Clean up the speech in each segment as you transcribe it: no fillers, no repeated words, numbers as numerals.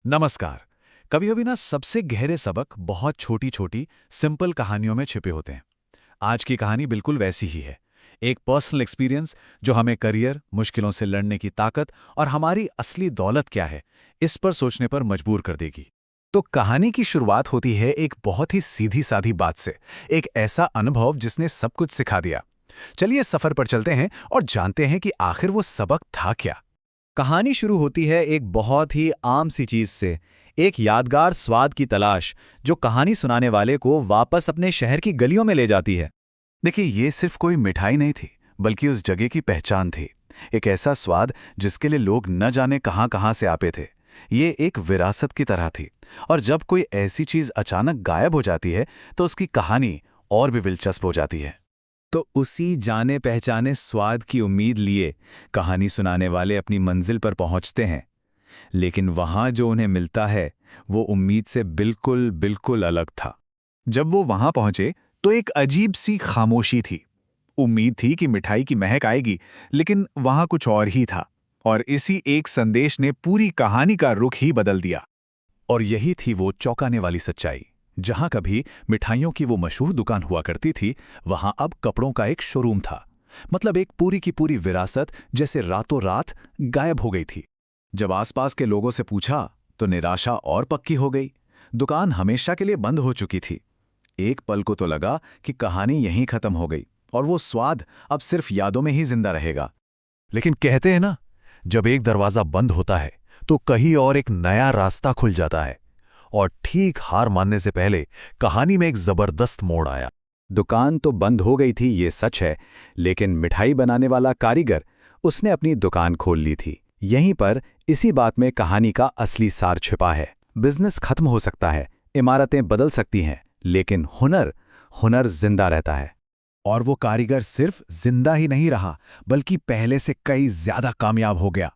नमस्कार। कभी कभी ना सबसे गहरे सबक बहुत छोटी छोटी सिंपल कहानियों में छिपे होते हैं। आज की कहानी बिल्कुल वैसी ही है। एक पर्सनल एक्सपीरियंस जो हमें करियर, मुश्किलों से लड़ने की ताकत और हमारी असली दौलत क्या है, इस पर सोचने पर मजबूर कर देगी। तो कहानी की शुरुआत होती है एक बहुत ही सीधी साधी बात से। एक ऐसा अनुभव जिसने सब कुछ सिखा दिया। चलिए सफर पर चलते हैं और जानते हैं कि आखिर वो सबक था क्या। कहानी शुरू होती है एक बहुत ही आम सी चीज से। एक यादगार स्वाद की तलाश जो कहानी सुनाने वाले को वापस अपने शहर की गलियों में ले जाती है। देखिए, ये सिर्फ कोई मिठाई नहीं थी, बल्कि उस जगह की पहचान थी। एक ऐसा स्वाद जिसके लिए लोग न जाने कहां कहां से आते थे। ये एक विरासत की तरह थी। और जब कोई ऐसी चीज अचानक गायब हो जाती है तो उसकी कहानी और भी दिलचस्प हो जाती है। तो उसी जाने पहचाने स्वाद की उम्मीद लिए कहानी सुनाने वाले अपनी मंजिल पर पहुंचते हैं। लेकिन वहां जो उन्हें मिलता है वो उम्मीद से बिल्कुल बिल्कुल अलग था। जब वो वहां पहुंचे तो एक अजीब सी खामोशी थी। उम्मीद थी कि मिठाई की महक आएगी, लेकिन वहां कुछ और ही था। और इसी एक संदेश ने पूरी कहानी का रुख ही बदल दिया। और यही थी वो चौंकाने वाली सच्चाई। जहां कभी मिठाइयों की वो मशहूर दुकान हुआ करती थी, वहां अब कपड़ों का एक शोरूम था। मतलब एक पूरी की पूरी विरासत जैसे रातों रात गायब हो गई थी। जब आसपास के लोगों से पूछा तो निराशा और पक्की हो गई। दुकान हमेशा के लिए बंद हो चुकी थी। एक पल को तो लगा कि कहानी यहीं खत्म हो गई और वो स्वाद अब सिर्फ यादों में ही जिंदा रहेगा। लेकिन कहते हैं ना, जब एक दरवाजा बंद होता है तो कहीं और एक नया रास्ता खुल जाता है। और ठीक हार मानने से पहले कहानी में एक जबरदस्त मोड़ आया। दुकान तो बंद हो गई थी, ये सच है। लेकिन मिठाई बनाने वाला कारीगर, उसने अपनी दुकान खोल ली थी। यहीं पर इसी बात में कहानी का असली सार छिपा है। बिजनेस खत्म हो सकता है, इमारतें बदल सकती हैं, लेकिन हुनर हुनर जिंदा रहता है। और वो कारीगर सिर्फ जिंदा ही नहीं रहा, बल्कि पहले से कई ज्यादा कामयाब हो गया।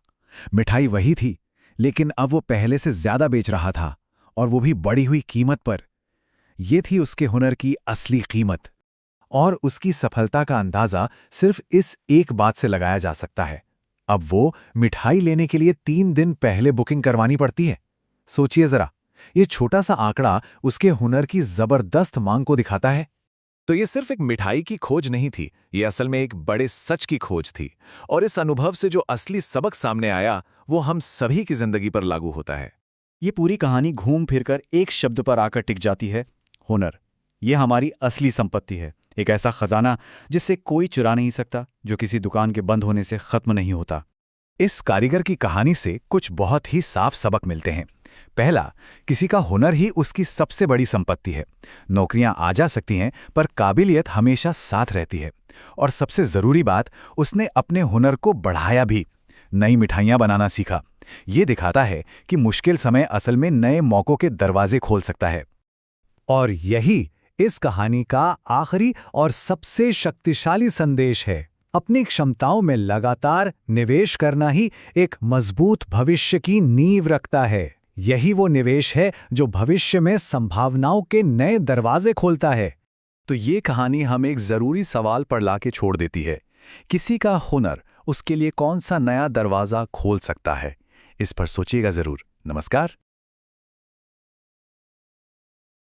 मिठाई वही थी, लेकिन अब वो पहले से ज्यादा बेच रहा था, और वो भी बढ़ी हुई कीमत पर। ये थी उसके हुनर की असली कीमत। और उसकी सफलता का अंदाजा सिर्फ इस एक बात से लगाया जा सकता है। अब वो मिठाई लेने के लिए 3 दिन पहले बुकिंग करवानी पड़ती है। सोचिए जरा, ये छोटा सा आंकड़ा उसके हुनर की जबरदस्त मांग को दिखाता है। तो ये सिर्फ एक मिठाई की खोज नहीं थी, ये असल में एक बड़े सच की खोज थी। और इस अनुभव से जो असली सबक सामने आया, वो हम सभी की जिंदगी पर लागू होता है। ये पूरी कहानी घूम फिरकर एक शब्द पर आकर टिक जाती है, हुनर। ये हमारी असली संपत्ति है। एक ऐसा खजाना जिससे कोई चुरा नहीं सकता, जो किसी दुकान के बंद होने से खत्म नहीं होता। इस कारीगर की कहानी से कुछ बहुत ही साफ सबक मिलते हैं। पहला, किसी का हुनर ही उसकी सबसे बड़ी संपत्ति है। नौकरियां आ जा सकती हैं, पर काबिलियत हमेशा साथ रहती है। और सबसे जरूरी बात, उसने अपने हुनर को बढ़ाया भी। नई मिठाइयां बनाना सीखा। ये दिखाता है कि मुश्किल समय असल में नए मौकों के दरवाजे खोल सकता है। और यही इस कहानी का आखिरी और सबसे शक्तिशाली संदेश है। अपनी क्षमताओं में लगातार निवेश करना ही एक मजबूत भविष्य की नींव रखता है। यही वो निवेश है जो भविष्य में संभावनाओं के नए दरवाजे खोलता है। तो ये कहानी हमें एक जरूरी सवाल पर लाके छोड़ देती है। किसी का हुनर उसके लिए कौन सा नया दरवाजा खोल सकता है? इस पर सोचिएगा जरूर। नमस्कार।